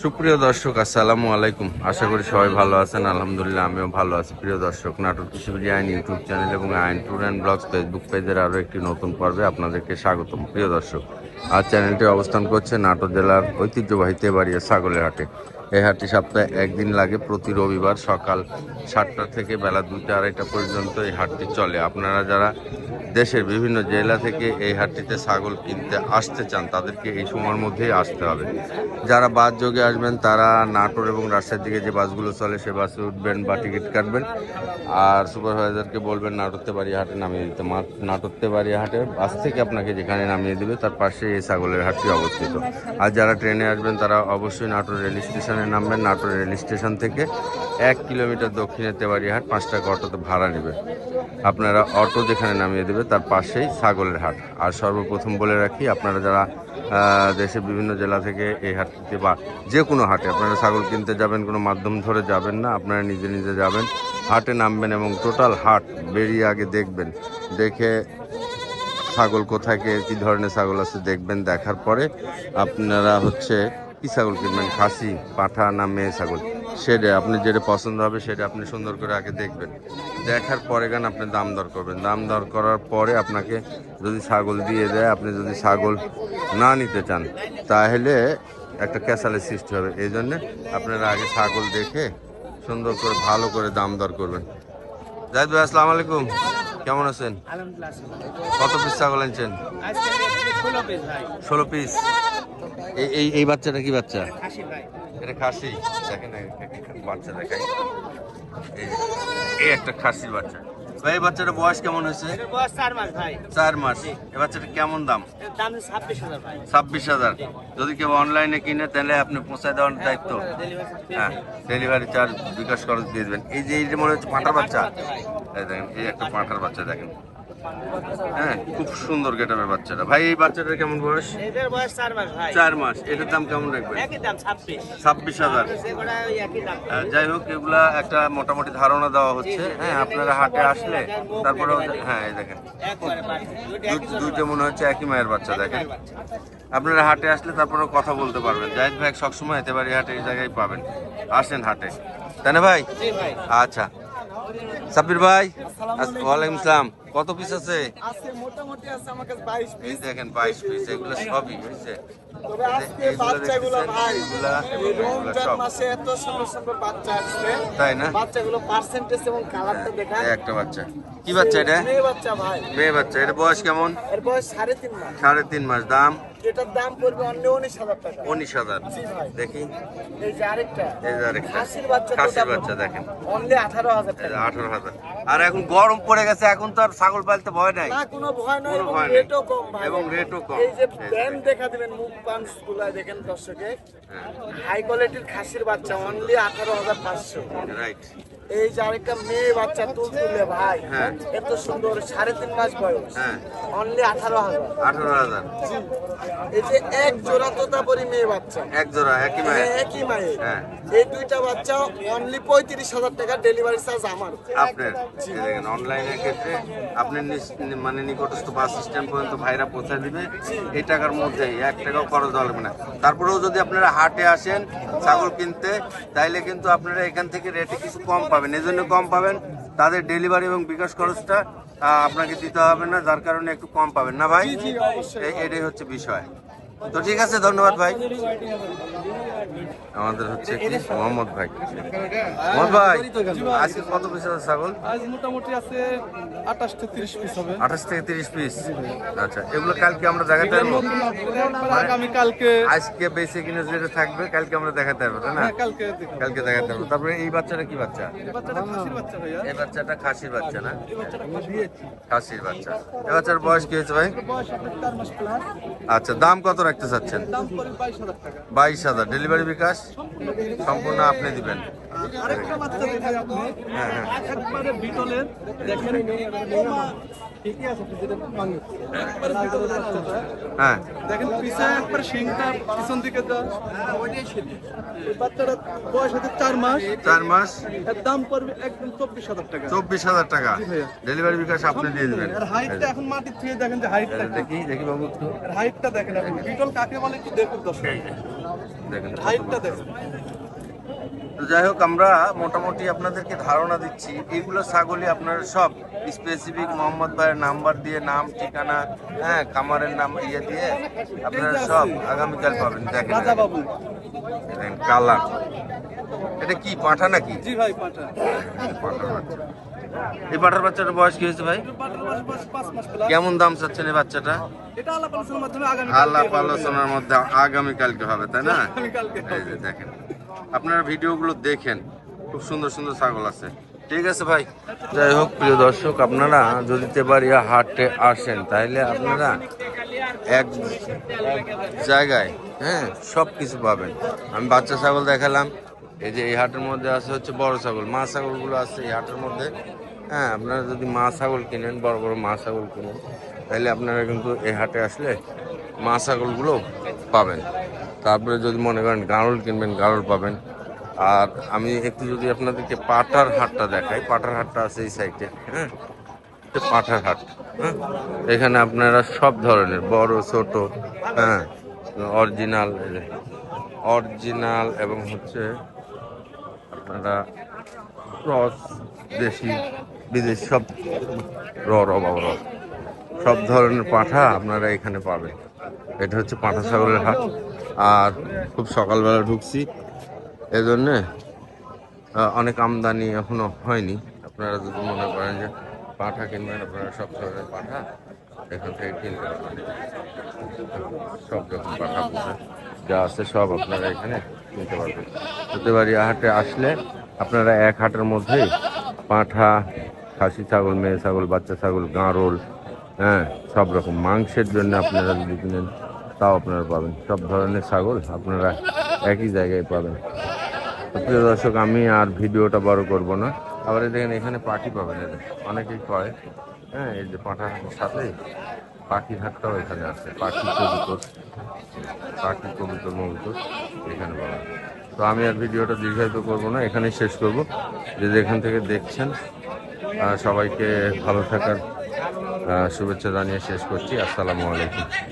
সুপ্রিয় দর্শক, আসসালামু আলাইকুম। আশা করি সবাই ভালো আছেন। আলহামদুলিল্লাহ আমিও ভালো আছি। প্রিয় দর্শক, নাটোর কৃষিবিড়ি আইন ইউটিউব চ্যানেল এবং আইন ট্যুর অ্যান্ড ব্লগস ফেসবুক পেজের আরও একটি নতুন পর্বে আপনাদেরকে স্বাগতম। প্রিয় দর্শক, আজ চ্যানেলটি অবস্থান করছে নাটোর জেলার ঐতিহ্যবাহী তেবাড়িয়া ছাগলের হাটে। এই হাটটি সপ্তাহে একদিন লাগে, প্রতি রবিবার সকাল 7টা থেকে বেলা 2টা 2:30 পর্যন্ত এই হাটটি চলে। আপনারা যারা দেশের বিভিন্ন জেলা থেকে এই হাটটিতে ছাগল কিনতে আসতে চান তাদেরকে এই সময়ের মধ্যেই আসতে হবে। যারা বাস যোগে আসবেন তারা নাটোর এবং রাজশাহীর দিকে যে বাসগুলো চলে সে বাসে উঠবেন বা টিকিট কাটবেন, আর সুপারভাইজারকে বলবেন নাটোরতে বাড়িয়া হাটে নামিয়ে দিতে। নাটোরতে বাড়িয়া হাটে বাস থেকে আপনাকে যেখানে নামিয়ে দেবে তার পাশে এই ছাগলের হাটটি অবস্থিত। আর যারা ট্রেনে আসবেন তারা অবশ্যই নাটোর রেল স্টেশনে নামবেন। নাটোর রেল স্টেশন থেকে 1 কিলোমিটার দক্ষিণে তেবাড়িয়া হাট, 5 টাকা অটোতে ভাড়া নেবে। আপনারা অটো যেখানে নামিয়ে দেবে তার পাশেই ছাগলের হাট। আর সর্বপ্রথম বলে রাখি, আপনারা যারা দেশের বিভিন্ন জেলা থেকে এই হাটটিতে বা যে কোনো হাটে আপনারা ছাগল কিনতে যাবেন, কোনো মাধ্যম ধরে যাবেন না, আপনারা নিজে নিজে যাবেন, হাটে নামবেন এবং টোটাল হাট বেরিয়ে আগে দেখবেন। দেখে ছাগল কোথায় কী ধরনের ছাগল আছে দেখবেন। দেখার পরে আপনারা কি ছাগল কিনবেন, খাসি, পাঠা না মেয়ে ছাগল, সেটা আপনি যেটা পছন্দ হবে সেটা আপনি সুন্দর করে আগে দেখবেন। দেখার পরে গান আপনি দাম দর করবেন। দাম দর করার পরে আপনাকে যদি ছাগল দিয়ে দেয়, আপনি যদি ছাগল না নিতে চান তাহলে একটা ক্যাসালের সৃষ্টি হবে। এই জন্যে আপনারা আগে ছাগল দেখে সুন্দর করে ভালো করে দাম দর করবেন। জাহিদ ভাই, আসসালামু আলাইকুম, কেমন আছেন? কত পিস ছাগল আনছেন? 16 পিস। এই বাচ্চাটা কি বাচ্চা? এটা খাসি। দেখেন বাচ্চা দেখাই, এই একটা খাসির বাচ্চা। ভাই এই বাচ্চাটার বয়স কেমন হয়েছে? 4 মাস। এই বাচ্চাটা কেমন দাম? 26,000। যদি কেউ অনলাইনে কিনে তাহলে আপনি পৌঁছায় দেওয়ার দায়িত্ব? হ্যাঁ, ডেলিভারি চার্জ বিকাশ খরচ দিয়ে দেবেন। এই যে মনে হচ্ছে পাঁঠার বাচ্চা, এই দেখেন এই একটা পাঁঠার বাচ্চা দেখেন। হ্যাঁ, খুব সুন্দর গেটারের বাচ্চাটা। ভাই এই বাচ্চাটার কেমন বয়স? 4 মাস। এটার দাম কেমন রাখবেন? 26,000। যাই হোক, এগুলা একটা মোটামুটি ধারণা দেওয়া হচ্ছে। হ্যাঁ, আপনারা হাটে আসলে তারপরে হ্যাঁ এই দেখেন দুইটা মনে হচ্ছে একই মায়ের বাচ্চা। দেখেন, আপনারা হাটে আসলে তারপরে কথা বলতে পারবেন। জাহিদ ভাই সবসময় এতেবাড়ি হাটে এই জায়গায় পাবেন। আসেন হাটে, তাই না ভাই? আচ্ছা, সাব্বির ভাই, ওয়ালাইকুম আসসালাম। কত পিস আছে? মোটামুটি আছে আমার কাছে 22 পিস। দেখেন 22 পিস। এগুলো সবই হয়েছে তবে আজকে বাচ্চাগুলো ভাই রমজান মাসে এত সুন্দর সুন্দর বাচ্চা আসছে, তাই না? বাচ্চাগুলো পার্সেন্টেজ এবং কালারটা দেখান। একটা বাচ্চা, কি বাচ্চা এটা? মেয়ে বাচ্চা ভাই। মেয়ে বাচ্চা। এর বয়স কেমন? এর বয়স 3.5 মাস। 3.5 মাস। দাম? এটার দাম পড়বে অনলি 19,000 টাকা। 19,000। জি ভাই। দেখি এই যে আরেকটা, এই যে আরেকটা খাসির বাচ্চা। খাসির বাচ্চা দেখেন, অনলি 18,000 টাকা। 18,000। আর এখন গরম পড়ে গেছে, এখন তো আর ছাগল পালতে ভয় নাই। না, কোনো ভয় নাই, কোনো এবং ভয় নেই। রেটও কম ভাই। এবং রেটও কম। এই যে ব্র্যান্ড দেখা দিবেন, মুখ পাঁচগুলা দেখেন দর্শকে, হাই কোয়ালিটির খাসির বাচ্চা অনলি 18,500। রাইট। এই যে আরেকটা মেয়ে বাচ্চা তুলতুলে ভাই, হ্যাঁ। এত সুন্দর, 3.5 মাস বয়স, হ্যাঁ, অনলি 18,000। 18,000। এই যে এক জোড়া তোতাপুরি মেয়ে বাচ্চা, এক জোড়া একই মায়ের। একই মায়ের। হ্যাঁ। এই দুইটা বাচ্চা অনলি 35,000 টাকা, ডেলিভারি চার্জ আমার। আপনার এই দেখেন, অনলাইনের ক্ষেত্রে আপনি মানে নিকটস্থ বাস স্ট্যান্ড পর্যন্ত ভাইরা পৌঁছে দিবে এই টাকার মধ্যে, 1 টাকাও খরচ দেওয়া লাগবে না। তারপরেও যদি আপনারা হাটে আসেন ছাগল কিনতে, তাইলে কিন্তু আপনারা এখান থেকে রেটে কিছু কম পাবেন। এই জন্য কম পাবেন, তাদের ডেলিভারি এবং বিকাশ খরচটা আপনাকে দিতে হবে না, যার কারণে একটু কম পাবেন না ভাই। এটাই হচ্ছে বিষয়। তো ঠিক আছে, ধন্যবাদ ভাই। আমাদের কি মোহাম্মদ ভাই। মোহাম্মদ ভাই, আজকে কত পিস আছে ছাগল? আজ মোটামুটি আছে 28 থেকে 30 পিস হবে। 28 থেকে 30 পিস। আচ্ছা, এগুলো কালকে আমরা দেখাতে পারবো? আগামী কালকে, আজকে বেঁচে কিনে যেটা থাকবে কালকে আমরা দেখাতে পারবো, তাই না? কালকে দেখাতে পারবো। তারপরে এই বাচ্চাটা কি বাচ্চা? এই বাচ্চাটা খাসির বাচ্চা না? খাসির বাচ্চা। এই বাচ্চার বয়স কি হয়েছে ভাই? আচ্ছা, দাম কত রাখতে চাচ্ছেন? 22,000। ডেলিভারি বিকাশ সম্পূর্ণ আপনি দিবেন। হ্যাঁ হ্যাঁ, হ্যাঁ দেখেন পিছে একবার শিংটা পিছন দিকে দাও। বাচ্চাটা বয়স হচ্ছে 4 মাস। 4 মাস। এর দাম পড়বে একদম 24,000 টাকা। 24,000 টাকা। ডেলিভারি বিকাশ আপনি দিয়ে দিবেন। এর হাইটটা এখন মাটির থেকে দেখেন যে হাইটটা দেখি বাবু একটু। এর হাইটটা দেখেন, আপনি বিটল কাকে বলে একটু দেখুন দর্শক। দেখেন কত হাইটটা বড়। দেখেন। তো যাই হোক, আমরা মোটামুটি আপনাদেরকে ধারণা দিচ্ছি এইগুলো ছাগলই আপনারা সব স্পেসিফিক মোহাম্মদ ভাইয়ের নাম্বার দিয়ে, নাম ঠিকানা, হ্যাঁ, খামারের নাম ইয়ে দিয়ে আপনারা সব আগামীকাল পাবেন। দেখেন রাজা বাবু। দেখেন কালার, এটা কি পাঁঠা নাকি? জি ভাই পাঠা। পাঁঠার বাচ্চা। এই পাঁঠার বাচ্চাটার বয়স কি হয়েছে ভাই? পাঠার মাস 5 মাস প্লাস। কেমন দাম চাচ্ছেন এই বাচ্চাটা? এটা আলাপ আলোচনার মাধ্যমে আগামী আলাপ আলোচনার মধ্যে আগামীকালকে হবে, তাই না? কালকে এই যে দেখেন, আপনারা ভিডিওগুলো দেখেন, খুব সুন্দর সুন্দর ছাগল আছে। ঠিক আছে ভাই। যাই হোক প্রিয় দর্শক, আপনারা যদি তেবাড়িয়া হাটে আসেন তাহলে আপনারা এক এক জায়গায়, হ্যাঁ, সব কিছু পাবেন। আমি বাচ্চা ছাগল দেখালাম, এই যে এই হাটের মধ্যে আছে হচ্ছে বড় ছাগল, মা ছাগলগুলো আছে এই হাটের মধ্যে। হ্যাঁ, আপনারা যদি মা ছাগল কিনেন, বড় বড় মা ছাগল কিনেন, তাহলে আপনারা কিন্তু এই হাটে আসলে মা ছাগলগুলো পাবেন। তারপরে যদি মনে করেন গাড়ল কিনবেন, গাড়ল পাবেন। আর আমি একটু যদি আপনাদেরকে পাঠার হাটটা দেখাই, পাঠার হাটটা আছে এই সাইডে, হ্যাঁ, এটা পাঠার হাট। হ্যাঁ, এখানে আপনারা সব ধরনের বড় ছোট, হ্যাঁ, অরিজিনাল অরিজিনাল এবং হচ্ছে আপনারা ক্রস, দেশি বিদেশি সব সব ধরনের পাঠা আপনারা এখানে পাবেন। এটা হচ্ছে পাঠা ছাগলের হাট। আর খুব সকালবেলা ঢুকছি, এজন্যে অনেক আমদানি এখনো হয়নি। আপনারা যদি মনে করেন যে পাঠা কিনবেন, আপনারা সব ধরনের পাঠা এখান থেকে কিনতে পারবেন। সব রকম পাঠা পুষে যা আছে সব আপনারা এখানে কিনতে পারবেন। সত্যিবাড়িয়া হাটে আসলে আপনারা এক হাটের মধ্যেই পাঠা, খাসি ছাগল, মেয়ে ছাগল, বাচ্চা ছাগল, গাঁরোল, হ্যাঁ, সব রকম মাংসের জন্য আপনারা যদি কিনেন তাও আপনারা পাবেন। সব ধরনের ছাগল আপনারা একই জায়গায় পাবেন। তো প্রিয় দর্শক, আমি আর ভিডিওটা বড় করব না। আবার দেখেন এখানে পাখি পাবেন, এদের অনেকেই কয়, হ্যাঁ, এই যে পাঠার সাথে পাখির হাটটাও এখানে আছে। পাখি কবুতর মবুতর এখানে পাবেন। তো আমি আর ভিডিওটা দীর্ঘায়িত করব না, এখানেই শেষ করব। যে যেখান থেকে দেখছেন সবাইকে ভালো থাকার শুভেচ্ছা জানিয়ে শেষ করছি। আসসালামু আলাইকুম।